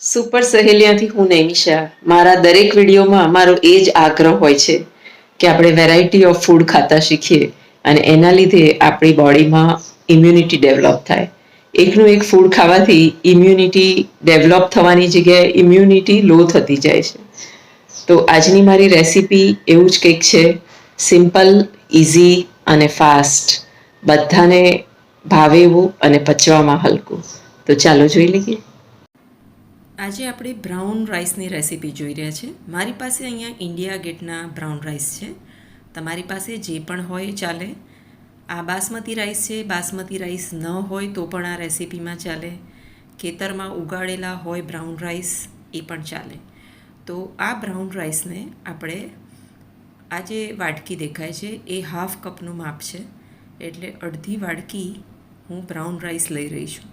Super સહેલિયાથી હું નૈમિષા. મારા દરેક વિડીયોમાં મારો એ જ આગ્રહ હોય છે કે આપણે વેરાયટી ઓફ ફૂડ ખાતા શીખીએ અને એના લીધે આપણી બોડીમાં ઇમ્યુનિટી ડેવલપ થાય. એકનું એક ફૂડ ખાવાથી ઇમ્યુનિટી ડેવલપ થવાની જગ્યાએ ઇમ્યુનિટી લો થતી જાય છે. તો આજની મારી રેસીપી એવું જ કંઈક છે. સિમ્પલ, ઇઝી અને ફાસ્ટ, બધાને ભાવે એવું અને પચવામાં હલકું. તો ચાલો જોઈ લઈએ. આજે આપણે બ્રાઉન રાઈસની રેસીપી જોઈ રહ્યા છીએ. મારી પાસે અહીંયા ઇન્ડિયા ગેટના બ્રાઉન રાઈસ છે. તમારી પાસે જે પણ હોય ચાલે. આ બાસમતી રાઈસ છે. બાસમતી રાઈસ ન હોય તો પણ આ રેસીપીમાં ચાલે. ખેતરમાં ઉગાડેલા હોય બ્રાઉન રાઈસ એ પણ ચાલે. તો આ બ્રાઉન રાઈસને આપણે આ જે વાટકી દેખાય છે એ હાફ કપનું માપ છે, એટલે અડધી વાટકી હું બ્રાઉન રાઈસ લઈ રહી છું.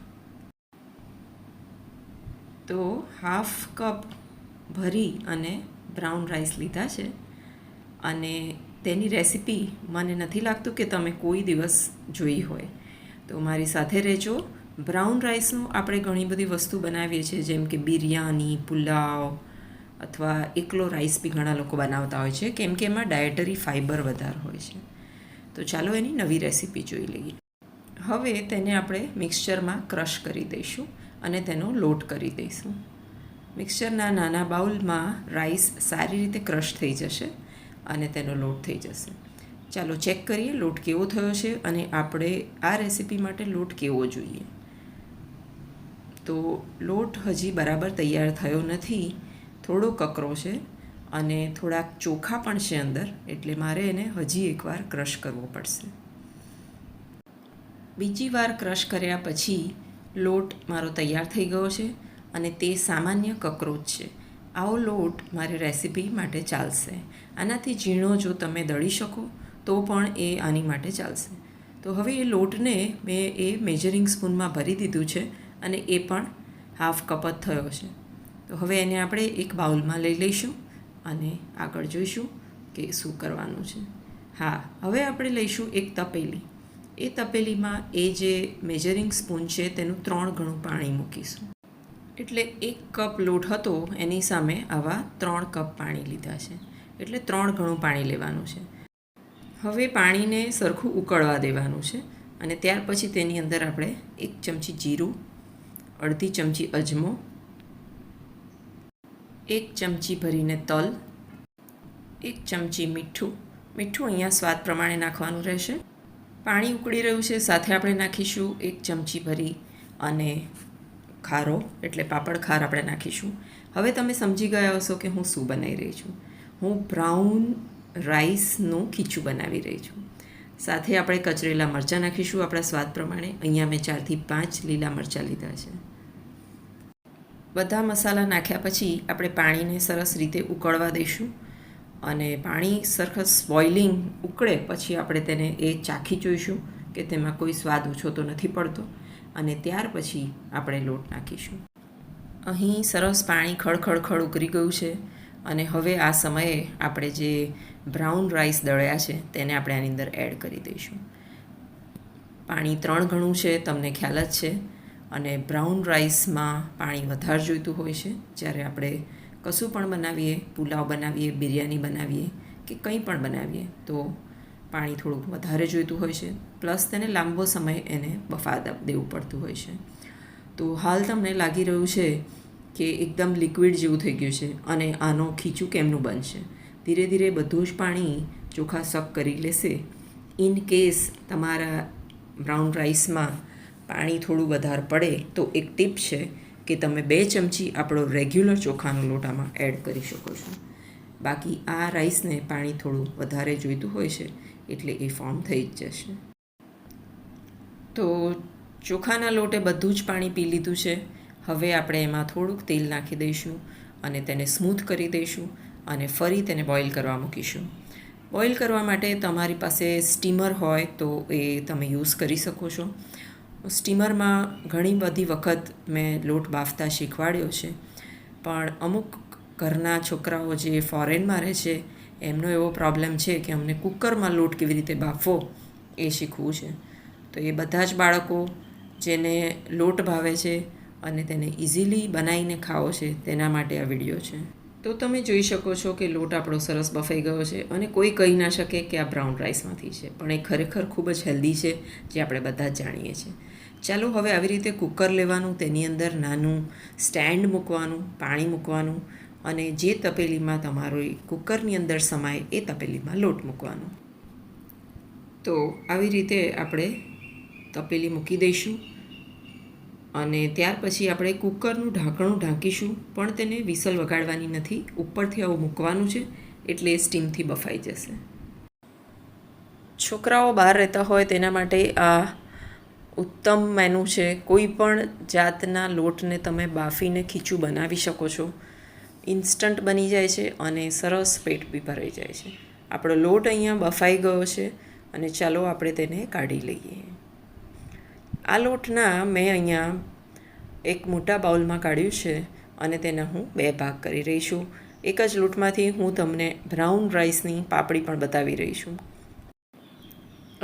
તો હાફ કપ ભરી અને બ્રાઉન રાઈસ લીધા છે અને તેની રેસીપી મને નથી લાગતું કે તમે કોઈ દિવસ જોઈ હોય. તો મારી સાથે રહેજો. બ્રાઉન રાઈસનું આપણે ઘણી બધી વસ્તુ બનાવીએ છીએ, જેમ કે બિરયાની, પુલાવ અથવા એકલો રાઈસ બી ઘણા લોકો બનાવતા હોય છે, કેમ કે એમાં ડાયટરી ફાઈબર વધારે હોય છે. તો ચાલો એની નવી રેસીપી જોઈ લઈએ. હવે તેને આપણે મિક્સચરમાં ક્રશ કરી દઈશું અને તેનો લોટ કરી દઈશું. મિક્સચરના નાના બાઉલમાં રાઈસ સારી રીતે ક્રશ થઈ જશે અને તેનો લોટ થઈ જશે. ચાલો ચેક કરીએ લોટ કેવો થયો છે અને આપણે આ રેસીપી માટે લોટ કેવો જોઈએ. તો લોટ હજી બરાબર તૈયાર થયો નથી, થોડો કકરો છે અને થોડાક ચોખા પણ છે અંદર, એટલે મારે એને હજી એકવાર ક્રશ કરવો પડશે. બીજી વાર ક્રશ કર્યા પછી લોટ મારો તૈયાર થઈ ગયો છે અને તે સામાન્ય કકરો જ છે. આવો લોટ મારી રેસીપી માટે ચાલશે. આનાથી ઝીણો જો તમે દળી શકો તો પણ એ આની માટે ચાલશે. તો હવે એ લોટને મેં એ મેજરિંગ સ્પૂનમાં ભરી દીધું છે અને એ પણ હાફ કપ જ થયો છે. તો હવે એને આપણે એક બાઉલમાં લઈ લઈશું અને આગળ જોઈશું કે શું કરવાનું છે. હા, હવે આપણે લઈશું એક તપેલી. એ તપેલીમાં એ જે મેજરિંગ સ્પૂન છે તેનું 3 ગણું પાણી મૂકીશું. એટલે 1 કપ લોટ હતો એની સામે આવા 3 કપ પાણી લીધા છે, એટલે 3 ગણું પાણી લેવાનું છે. હવે પાણીને સરખું ઉકળવા દેવાનું છે અને ત્યાર પછી તેની અંદર આપણે 1 ચમચી જીરું, અડધી ચમચી અજમો, 1 ચમચી ભરીને તલ, 1 ચમચી મીઠું. મીઠું અહીંયા સ્વાદ પ્રમાણે નાખવાનું રહેશે. પાણી ઉકળી રહ્યું છે, સાથે આપણે નાખીશું 1 ચમચી ભરી અને ખારો, એટલે પાપડ ખાર આપણે નાખીશું. હવે તમે સમજી ગયા હશો કે હું શું બનાવી રહી છું. હું બ્રાઉન રાઈસનું ખીચું બનાવી રહી છું. સાથે આપણે કચરેલા મરચાં નાખીશું આપણા સ્વાદ પ્રમાણે. અહીંયા મેં 4 થી 5 લીલા મરચાં લીધા છે. બધા મસાલા નાખ્યા પછી આપણે પાણીને સરસ રીતે ઉકળવા દઈશું અને પાણી સરખસ બોઇલિંગ ઉકળે પછી આપણે તેને એ ચાખી જોઈશું કે તેમાં કોઈ સ્વાદ ઓછો તો નથી પડતો અને ત્યાર પછી આપણે લોટ નાખીશું. અહીં સરસ પાણી ખળખળ ઉકળી ગયું છે અને હવે આ સમયે આપણે જે બ્રાઉન રાઈસ દળ્યા છે તેને આપણે આની અંદર એડ કરી દઈશું. પાણી 3 ગણું છે, તમને ખ્યાલ જ છે. અને બ્રાઉન રાઈસમાં પાણી વધારે જોઈતું હોય છે. જ્યારે આપણે કશું પણ બનાવીએ, પુલાવ બનાવીએ, બિરયાની બનાવીએ કે કંઈ પણ બનાવીએ તો પાણી થોડુંક વધારે જોઈતું હોય છે. પ્લસ તેને લાંબો સમય એને બફા દેવું પડતું હોય છે. તો હાલ તમને લાગી રહ્યું છે કે એકદમ લિક્વિડ જેવું થઈ ગયું છે અને આનો ખીચું કેમનું બનશે. ધીરે ધીરે બધું જ પાણી ચોખા સક કરી લેશે. ઇન કેસ તમારા બ્રાઉન રાઈસમાં પાણી થોડું વધારે પડે તો એક ટીપ છે કે તમે 2 ચમચી આપણો રેગ્યુલર ચોખાનો લોટ આમાં એડ કરી શકો છો. બાકી આ રાઈસને પાણી થોડું વધારે જોઈતું હોય છે એટલે એ ફોર્મ થઈ જ જશે. તો ચોખાના લોટે બધું જ પાણી પી લીધું છે. હવે આપણે એમાં થોડુંક તેલ નાખી દઈશું અને તેને સ્મૂથ કરી દઈશું અને ફરી તેને બોઇલ કરવા મૂકીશું. બોઇલ કરવા માટે તમારી પાસે સ્ટીમર હોય તો એ તમે યુઝ કરી શકો છો. સ્ટીમરમાં ઘણી બધી વખત મેં લોટ બાફતા શીખવાડ્યો છે, પણ અમુક ઘરના છોકરાઓ જે ફોરેનમાં રહે છે એમનો એવો પ્રોબ્લેમ છે કે અમને કુકરમાં લોટ કેવી રીતે બાફવો એ શીખવું છે. તો એ બધા જ બાળકો જેને લોટ ભાવે છે અને તેને ઇઝીલી બનાવીને ખાવો છે તેના માટે આ વિડીયો છે. તો તમે જોઈ શકો છો કે લોટ આપણો સરસ બફાઈ ગયો છે અને કોઈ કહી ના શકે કે આ બ્રાઉન રાઈસમાંથી છે, પણ એ ખરેખર ખૂબ જ હેલ્ધી છે, જે આપણે બધા જ જાણીએ છીએ. ચાલો હવે આવી રીતે કુકર લેવાનું, તેની અંદર નાનું સ્ટેન્ડ મૂકવાનું, પાણી મૂકવાનું અને જે તપેલીમાં તમારું કુકરની અંદર સમાય એ તપેલીમાં લોટ મૂકવાનો. તો આવી રીતે આપણે તપેલી મૂકી દઈશું અને ત્યાર પછી આપણે કુકરનું ઢાંકણું ઢાંકીશું, પણ તેને વિસલ વગાડવાની નથી, ઉપરથી આવું મૂકવાનું છે એટલે એ સ્ટીમથી બફાઈ જશે. છોકરાઓ બહાર રહેતા હોય તેના માટે આ ઉત્તમ મેનુ છે. કોઈ પણ જાતના લોટને તમે બાફીને ખીચું બનાવી શકો છો. ઇન્સ્ટન્ટ બની જાય છે અને સરસ પેટ બી ભરાઈ જાય છે. આપણો લોટ અહીંયા બફાઈ ગયો છે અને ચાલો આપણે તેને કાઢી લઈએ. આ લોટના મેં અહીંયા એક મોટા બાઉલમાં કાઢ્યું છે અને તેના હું 2 ભાગ કરી રહી છું. એક જ લોટમાંથી હું તમને બ્રાઉન રાઈસની પાપડી પણ બતાવી રહી છું.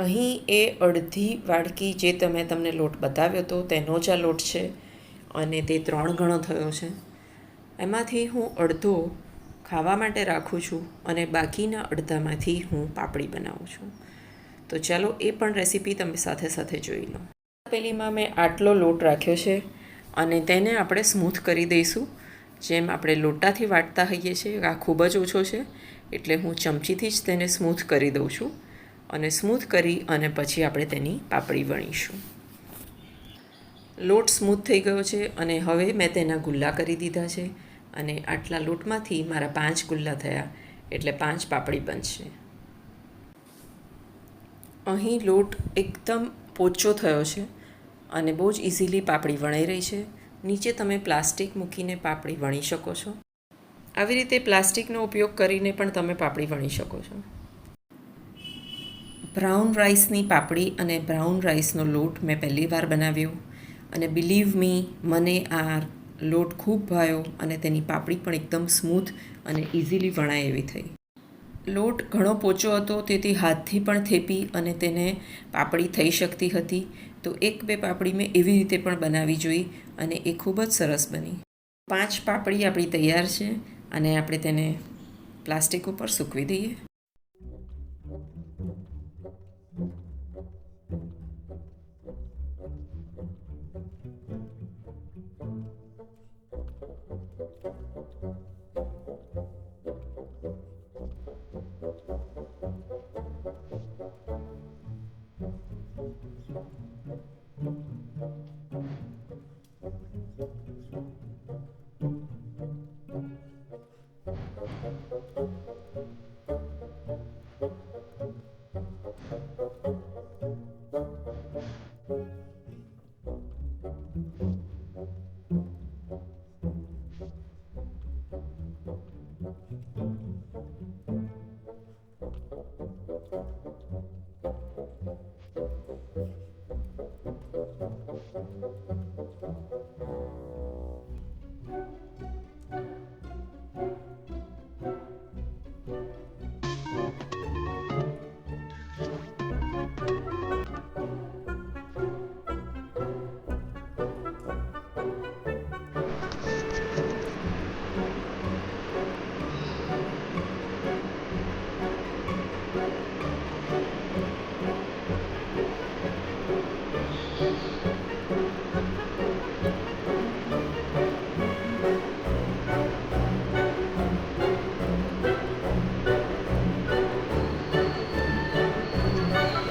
અહીં એ અડધી વાડકી જે તમને લોટ બતાવ્યો હતો તેનો જ આ લોટ છે અને તે 3 ગણો થયો છે. એમાંથી હું અડધો ખાવા માટે રાખું છું અને બાકીના અડધામાંથી હું પાપડી બનાવું છું. તો ચાલો એ પણ રેસીપી તમે સાથે સાથે જોઈ લો. તપેલીમાં મેં આટલો લોટ રાખ્યો છે અને તેને આપણે સ્મૂથ કરી દઈશું. જેમ આપણે લોટાથી વાટતા હોઈએ છીએ, આ ખૂબ જ ઓછો છે એટલે હું ચમચીથી જ તેને સ્મૂથ કરી દઉં છું અને સ્મૂથ કરી અને પછી આપણે તેની પાપડી વણીશું. લોટ સ્મૂથ થઈ ગયો છે અને હવે મેં તેના ગુલ્લા કરી દીધા છે અને આટલા લોટમાંથી મારા 5 ગુલ્લા થયા એટલે 5 પાપડી બનશે. અહીં લોટ એકદમ પોચો થયો છે અને બહુ જ ઇઝીલી પાપડી વણાઈ રહી છે. નીચે તમે પ્લાસ્ટિક મૂકીને પાપડી વણી શકો છો. આવી રીતે પ્લાસ્ટિકનો ઉપયોગ કરીને પણ તમે પાપડી વણી શકો છો. બ્રાઉન રાઈસની પાપડી અને બ્રાઉન રાઈસનો લોટ મેં પહેલી વાર બનાવ્યો અને બિલીવ મી, મને આ લોટ ખૂબ ભાવ્યો અને તેની પાપડી પણ એકદમ સ્મૂથ અને ઇઝીલી વણાય એવી થઈ. લોટ ઘણો પોચો હતો તેથી હાથથી પણ થેપી અને તેને પાપડી થઈ શકતી હતી. તો 1-2 પાપડી મેં એવી રીતે પણ બનાવી જોઈ અને એ ખૂબ જ સરસ બની. 5 પાપડી આપણી તૈયાર છે અને આપણે તેને પ્લાસ્ટિક ઉપર સૂકવી દઈએ.